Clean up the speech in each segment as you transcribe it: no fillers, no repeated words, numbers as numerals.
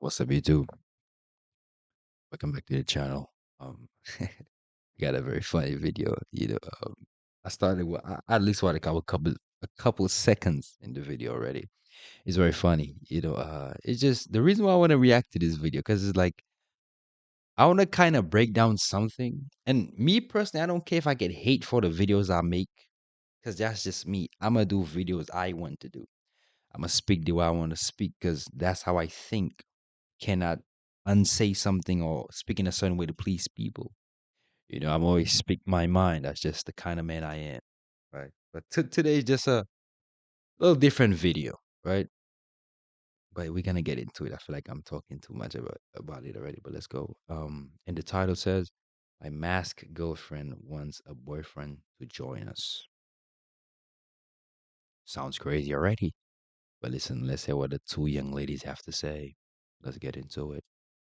What's up, YouTube? Welcome back to the channel. Um, got a very funny video. I started with I at least watched a couple seconds in the video already. It's very funny. It's just the reason why I want to react to this video because it's like I want to kind of break down something. And me personally, I don't care if I get hate for the videos I make because that's just me. I'm gonna do videos I want to do. I'm gonna speak the way I want to speak because that's how I think. Cannot unsay something or speak in a certain way to please people. I'm always speak my mind. That's just the kind of man I am, right? But today is just a little different video, right? But we're gonna get into it. I feel like I'm talking too much about it already, but let's go. And the title says, "My mask girlfriend wants a boyfriend to join us." Sounds crazy already, but listen, let's hear what the two young ladies have to say. Let's get into it.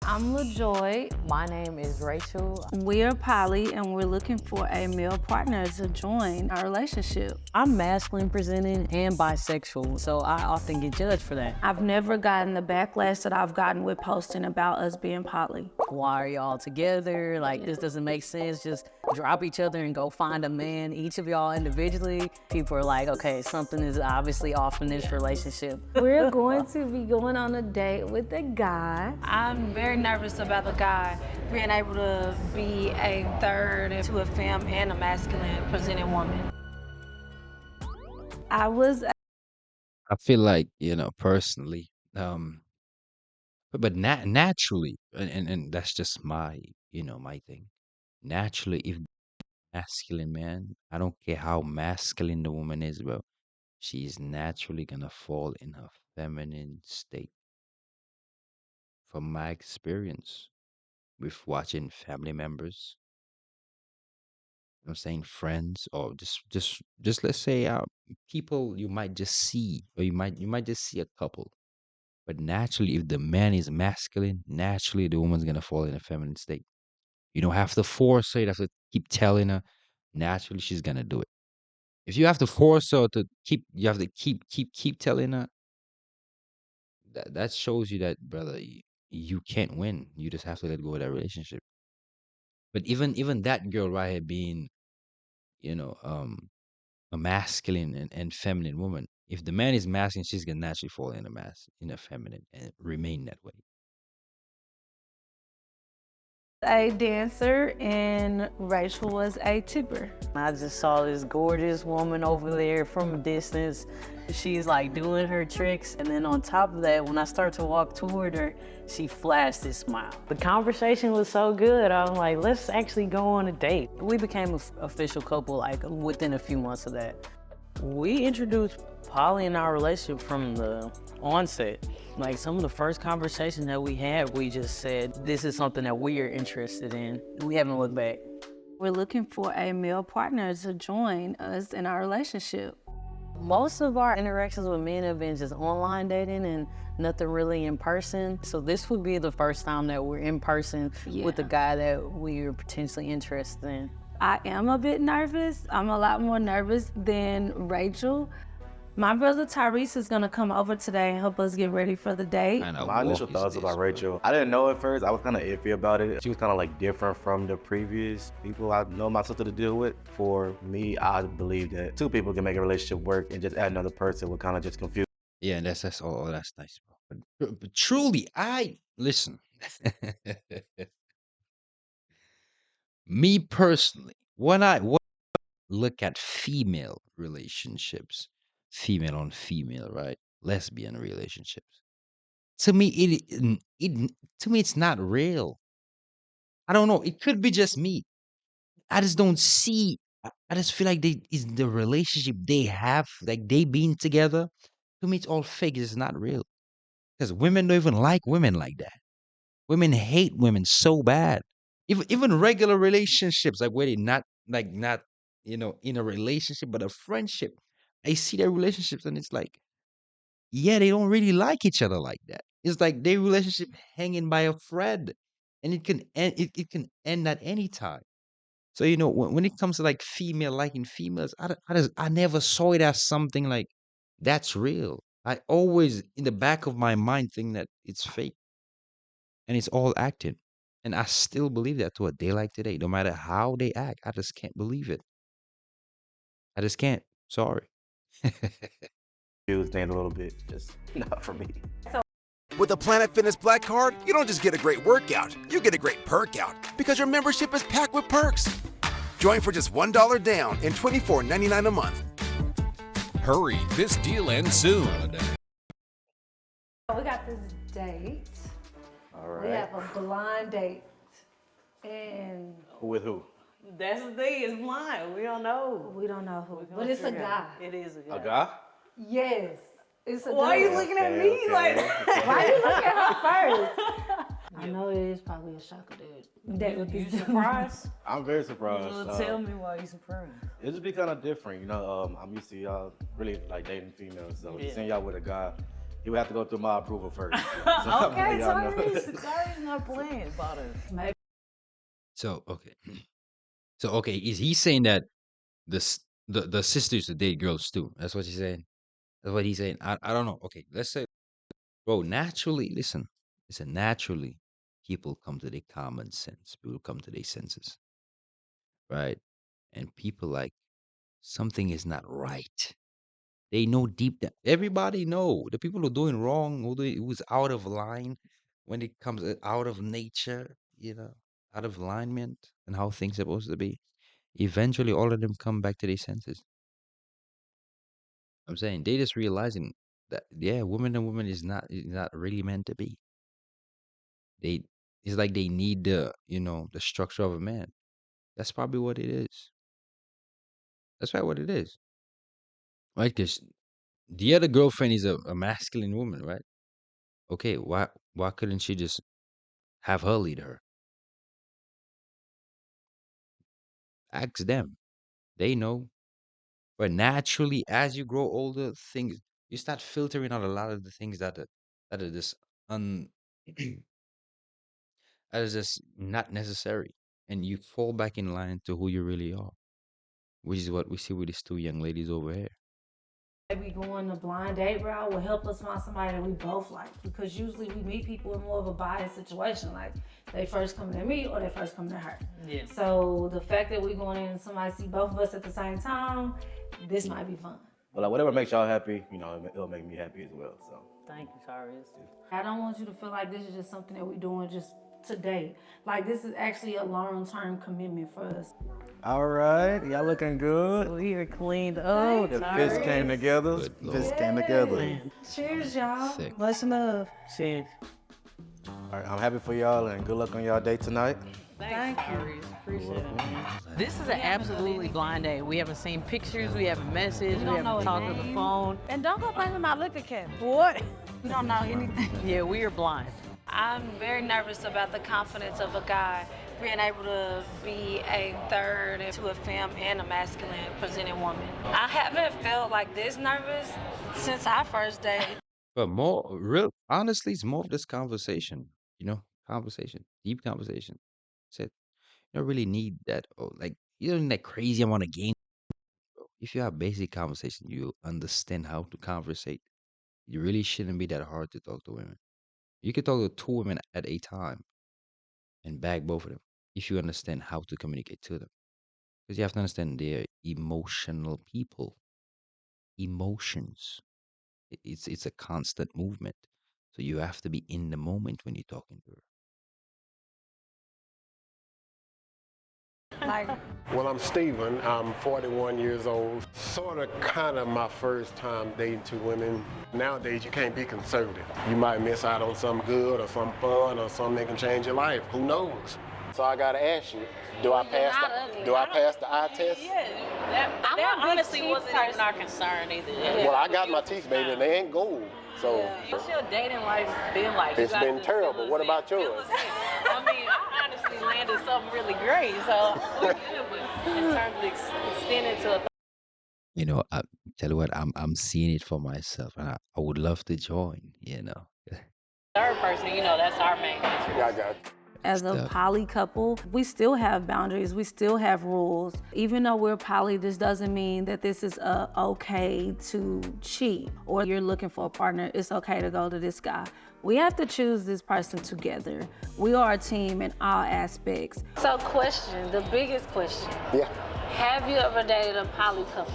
I'm LaJoy. My name is Rachel. We're poly and we're looking for a male partner to join our relationship. I'm masculine presenting and bisexual, so I often get judged for that. I've never gotten the backlash that I've gotten with posting about us being poly. Why are y'all together? Like, this doesn't make sense. Just drop each other and go find a man, each of y'all individually. People are like, okay, something is obviously off in this relationship. We're going to be going on a date with a guy. I'm very nervous about the guy being able to be a third to a femme and a masculine presenting woman. I was I feel like, personally, but naturally, and that's just my thing. Naturally, if masculine man, I don't care how masculine the woman is, bro, she's naturally gonna fall in her feminine state. From my experience with watching family members, I'm saying friends, or just let's say people you might just see, or you might just see a couple. But naturally, if the man is masculine, naturally the woman's gonna fall in a feminine state. You don't have to force her. You have to keep telling her. Naturally, she's gonna do it. If you have to force her to you have to keep telling her. That shows you that, brother, you can't win. You just have to let go of that relationship. But even that girl right here being, you know, a masculine and feminine woman. If the man is masculine, she's gonna naturally fall in a feminine and remain that way. a dancer and Rachel was a tipper. I just saw this gorgeous woman over there from a distance. She's like doing her tricks. And then on top of that, when I start to walk toward her, she flashed this smile. The conversation was so good. I was like, let's actually go on a date. We became an official couple like within a few months of that. We introduced poly in our relationship from the onset. Like some of the first conversations that we had, we just said, this is something that we are interested in. We haven't looked back. We're looking for a male partner to join us in our relationship. Most of our interactions with men have been just online dating and nothing really in person. So this would be the first time that we're in person with a guy that we are potentially interested in. I am a bit nervous. I'm a lot more nervous than Rachel. My brother Tyrese is gonna come over today and help us get ready for the date. My initial thoughts about Rachel, I didn't know at first. I was kind of iffy about it. She was kind of like different from the previous people I know my sister to deal with. For me, I believe that two people can make a relationship work, and just add another person would kind of just confuse. Yeah, and that's all. That's nice, bro. But truly, I listen. Me personally, when look at female relationships, female on female, right? Lesbian relationships. To me, it's not real. I don't know. It could be just me. I just don't see. I just feel like they is the relationship they have, like they being together. To me, it's all fake. It's not real. Because women don't even like women like that. Women hate women so bad. Even regular relationships, like where they not in a relationship but a friendship. I see their relationships and it's like, yeah, they don't really like each other like that. It's like their relationship hanging by a thread, and it can end at any time. So when it comes to like female liking females, I never saw it as something like that's real. I always in the back of my mind think that it's fake. and it's all acting. And I still believe that to a day like today. No matter how they act, I just can't believe it. I just can't. Sorry. Use things a little bit, just not for me. With a Planet Fitness Black Card, you don't just get a great workout, you get a great perk out because your membership is packed with perks. Join for just $1 down and $24.99 a month. Hurry, this deal ends soon. We got this date. All We right. have a blind date. And With who? That's the thing, it's blind. We don't know. we don't know who. We're gonna But it's a figure guy. out. It is a guy. A guy? Yes. It's a Why are you guy. looking at Okay, me okay, like okay. Why you look at her first? I know it is probably a shocker, dude. That with You this dude. surprised? I'm very surprised. Well, tell me why you surprised. It just be kind of different, you know. I'm used to y'all really like dating females, so Yeah. seeing y'all with a guy, he would have to go through my approval first. So I'm Okay, letting y'all know. Tyrese not playing about us. So okay. So okay, is he saying that the sisters to date girls too? That's what he's saying. That's what he's saying. I don't know. Okay, let's say, bro. Naturally, listen. Naturally, people come to their common sense. People come to their senses, right? And people like something is not right. They know deep down. Everybody know the people who are doing wrong, who's out of line when it comes out of nature, out of alignment and how things are supposed to be. Eventually, all of them come back to their senses. I'm saying they just realizing that yeah, woman and woman is not really meant to be. They It's like they need the structure of a man. That's probably what it is. That's probably what it is, right? Because the other girlfriend is a masculine woman, right? Okay, why couldn't she just have her lead her? Ask them. They know. But naturally, as you grow older, things you start filtering out a lot of the things that are just un that is just not necessary, and you fall back in line to who you really are, which is what we see with these two young ladies over here. Maybe going the blind date route will help us find somebody that we both like. Because usually we meet people in more of a biased situation. Like they first come to me or they first come to her. Yeah. So the fact that we're going in and somebody see both of us at the same time, this might be fun. But like whatever makes y'all happy, you know, it'll make me happy as well. So Thank you, Tyrese. I don't want you to feel like this is just something that we're doing just today. Like this is actually a long-term commitment for us. all right, y'all looking good. We are cleaned up. The fist came together. Good Lord. Fist came together. Man, Cheers, y'all. Sick. Much love. shit. All right, I'm happy for y'all and good luck on y'all date tonight. Thank you, Tyrese. Appreciate it, man. This is an absolutely blind date. We haven't seen pictures, we haven't messaged, we haven't talked on the phone. And don't go blaming my liquor cabinet. What? We don't know anything. Yeah, we are blind. I'm very nervous about the confidence of a guy being able to be a third to a femme and a masculine presenting woman. I haven't felt like this nervous since our first date. But honestly, it's more of this conversation, deep conversation. Said you don't really need that, like you don't need that crazy amount of game. If you have basic conversation, you understand how to conversate. You really shouldn't be that hard to talk to women. You can talk to two women at a time and bag both of them if you understand how to communicate to them. Because you have to understand they're emotional people. Emotions. It's a constant movement. So you have to be in the moment when you're talking to her. Like, Well, I'm Steven. I'm 41 years old. Sort of kind of my first time dating two women. Nowadays, you can't be conservative. You might miss out on something good or something fun or something that can change your life. Who knows? So I gotta ask you, do I pass the eye test? That honestly wasn't even our concern either. Well, I got my teeth, baby, and they ain't gold. So What's your dating life been like? it's been terrible. What about yours? I mean, I honestly landed something really great, so we're good, but in terms of extending to a I tell you what, I'm seeing it for myself, and I would love to join. third person, that's our main interest. I got you. As a Stuff. poly couple, we still have boundaries, we still have rules. Even though we're poly, this doesn't mean that this is okay to cheat or you're looking for a partner, it's okay to go to this guy. We have to choose this person together. We are a team in all aspects. So question, the biggest question. Yeah. Have you ever dated a poly couple?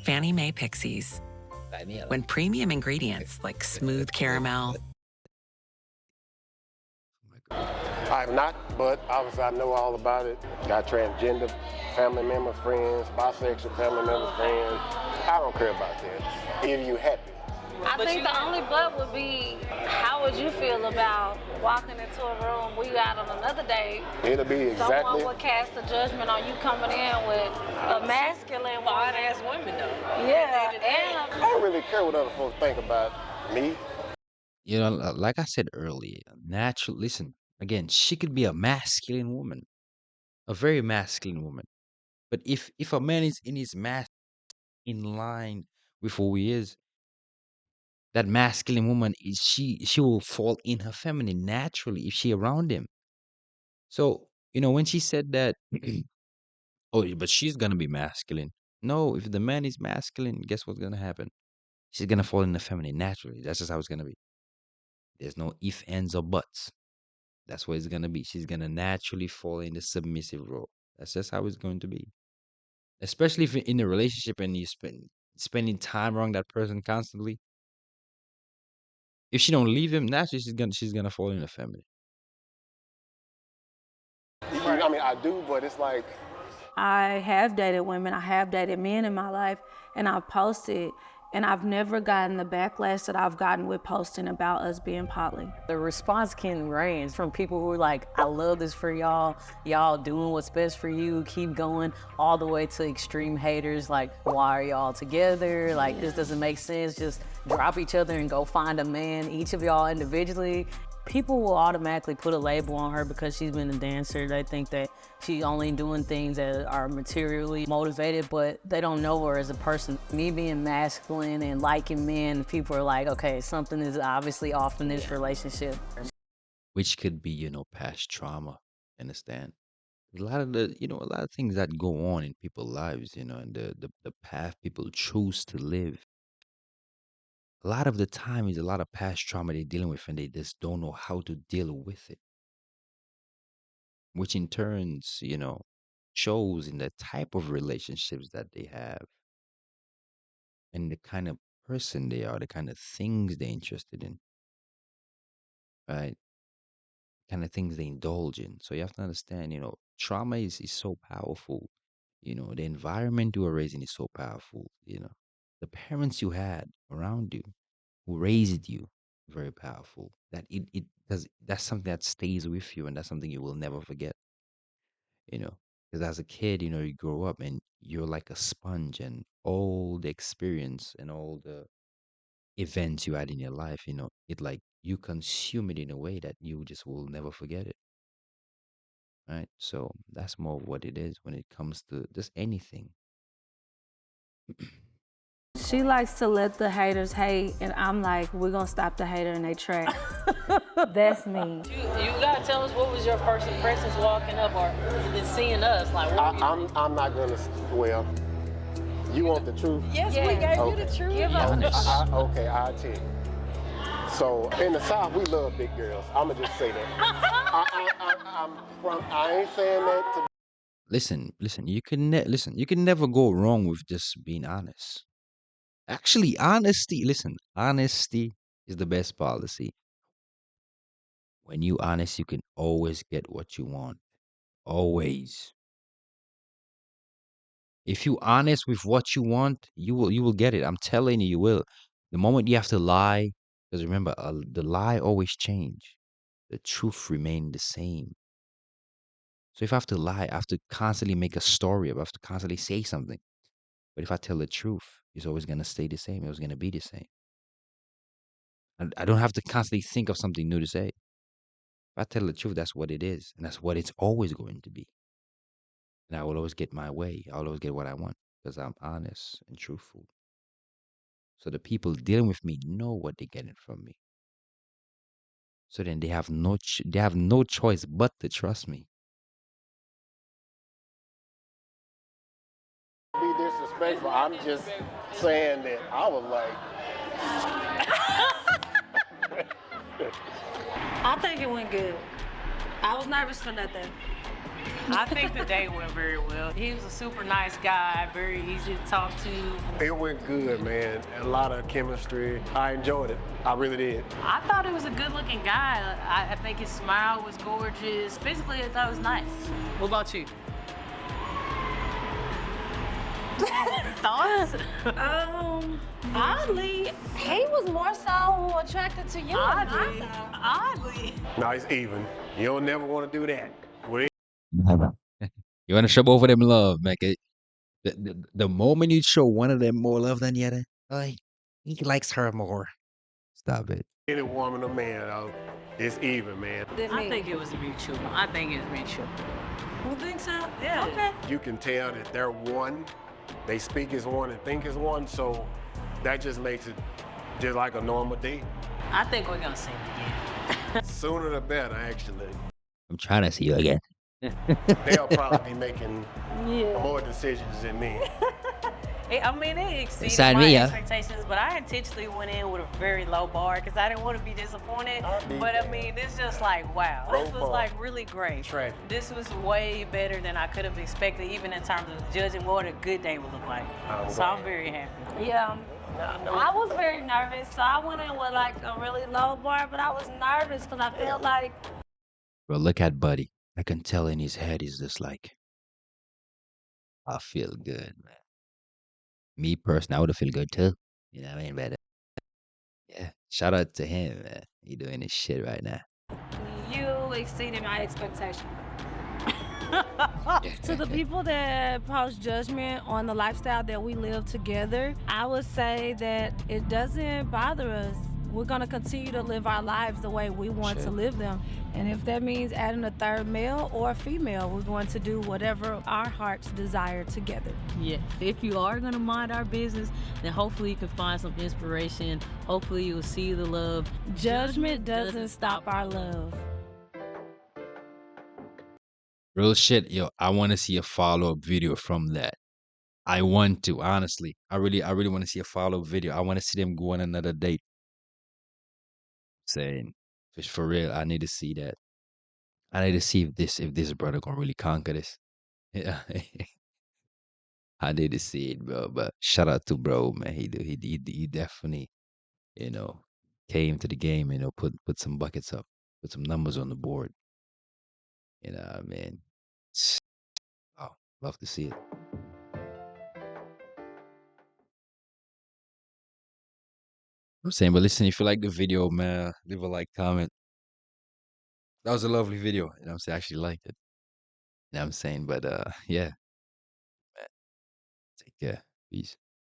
Fannie Mae Pixies. When premium ingredients like smooth caramel, I have not, but obviously I know all about it. Got transgender family member friends, bisexual family member friends. I don't care about that. If you happy. I think the only but would be, how would you feel about walking into a room, we got on another date, It'll be exactly. someone would cast a judgment on you coming in with a masculine woman. Fine-ass women, though. Yeah, I don't really care what other folks think about me. You know, like I said earlier, natural. Listen, again, she could be a masculine woman, a very masculine woman. But if a man is in his in line with who he is, that masculine woman is she will fall in her feminine naturally if she around him. So, when she said that, oh, but she's gonna be masculine. No, if the man is masculine, guess what's gonna happen? She's gonna fall in the feminine naturally. That's just how it's gonna be. There's no if, ands, or buts. That's what it's gonna be. She's gonna naturally fall in the submissive role. That's just how it's going to be. Especially if you're in a relationship and you spending time around that person constantly. If she don't leave him, naturally she's gonna fall in the feminine. I mean, I do, but it's like, I have dated women, I have dated men in my life, and I've posted, and I've never gotten the backlash that I've gotten with posting about us being poly. The response can range from people who are like, I love this for y'all, y'all doing what's best for you, keep going, all the way to extreme haters like, why are y'all together? Like, this doesn't make sense, just drop each other and go find a man, each of y'all individually. People will automatically put a label on her because she's been a dancer. They think that she's only doing things that are materially motivated, but they don't know her as a person. Me being masculine and liking men, people are like, okay, something is obviously off in this relationship. Which could be, past trauma. Understand? A lot of things that go on in people's lives, and the path people choose to live. A lot of the time is a lot of past trauma they're dealing with and they just don't know how to deal with it, which in turns, shows in the type of relationships that they have and the kind of person they are, the kind of things they're interested in, right? Kind of things they indulge in. So you have to understand, trauma is so powerful. The environment you were raised in is so powerful. The parents you had around you who raised you, very powerful. That it does that's something that stays with you and that's something you will never forget. You know, because as a kid, you grow up and you're like a sponge and all the experience and all the events you had in your life, it like you consume it in a way that you just will never forget it. Right? So that's more of what it is when it comes to just anything. She likes to let the haters hate, and I'm like, we're gonna stop the hater in their track. That's me. You gotta tell us what was your first impressions walking up or then seeing us, like what I'm not gonna, well, you want the truth? Yes, we gave you the truth. Give us the truth. Okay, I'll tell you. So in the South, we love big girls. I'ma just say that. I ain't saying that to. Listen. You can never go wrong with just being honest. Actually, honesty. Listen, honesty is the best policy. When you honest, you can always get what you want. Always. If you honest with what you want, you will get it. I'm telling you, you will. The moment you have to lie, because remember, the lie always change. The truth remain the same. So if I have to lie, I have to constantly make a story. I have to constantly say something. But if I tell the truth, it's always gonna stay the same. It's always gonna be the same. I don't have to constantly think of something new to say. If I tell the truth, that's what it is, and that's what it's always going to be. And I will always get my way. I will always get what I want because I'm honest and truthful. So the people dealing with me know what they're getting from me. So then they have no choice but to trust me. Be disrespectful. I'm just saying that I was like, think it went good. I was nervous for nothing. I think the day went very well. He was a super nice guy, very easy to talk to. It went good, man. A lot of chemistry. I enjoyed it. I really did. I thought he was a good-looking guy. I think his smile was gorgeous. Physically, I thought it was nice. What about you? Thoughts? Oddly, he was more so attracted to you. Oddly. than I thought. Oddly. Nice even. You don't never want to do that. Well, You want to show both of them love, man. The moment you show one of them more love than the other, like, he likes her more. Stop it. any woman or man, it's even, man. I think it was mutual. I think it's mutual. You think so? Yeah. Okay. You can tell that they're one. They speak as one and think as one, so that just makes it just like a normal date. I think we're gonna see it again. Sooner the better, actually. I'm trying to see you again. They'll probably be making more decisions than me. I mean, it exceeded Sign my me up. expectations, but I intentionally went in with a very low bar because I didn't want to be disappointed. But I mean, it's just like, wow, this was like really great. Tragic. This was way better than I could have expected, even in terms of judging what a good day would look like. So I'm very happy. Yeah. I was very nervous, so I went in with like a really low bar, but I was nervous because I felt like Bro, look at Buddy. I can tell in his head he's just like, I feel good, man. Me personally, I would have feel good too. You know what I mean? But yeah, shout out to him, man. He doing his shit right now. you exceeded my expectations. To the people that pass judgment on the lifestyle that we live together, I would say that it doesn't bother us. We're going to continue to live our lives the way we want to live them. And if that means adding a third male or a female, we're going to do whatever our hearts desire together. Yeah, if you are gonna mind our business, then hopefully you can find some inspiration. Hopefully you'll see the love. Judgment doesn't stop our love. Real shit, yo. I want to see a follow-up video from that. I want to, honestly. I really want to see a follow-up video. I want to see them go on another date. Saying, for real, I need to see that. I need to see if this brother gonna really conquer this. Yeah. I need to see it, bro. But shout out to bro, man. He definitely, you know, came to the game, put some buckets up, put some numbers on the board. You know what I mean? Oh, love to see it. I'm saying, but listen, if you like the video, man, leave a like, comment. That was a lovely video. You know what I'm saying? I actually liked it. You know what I'm saying? But yeah, take care. Peace.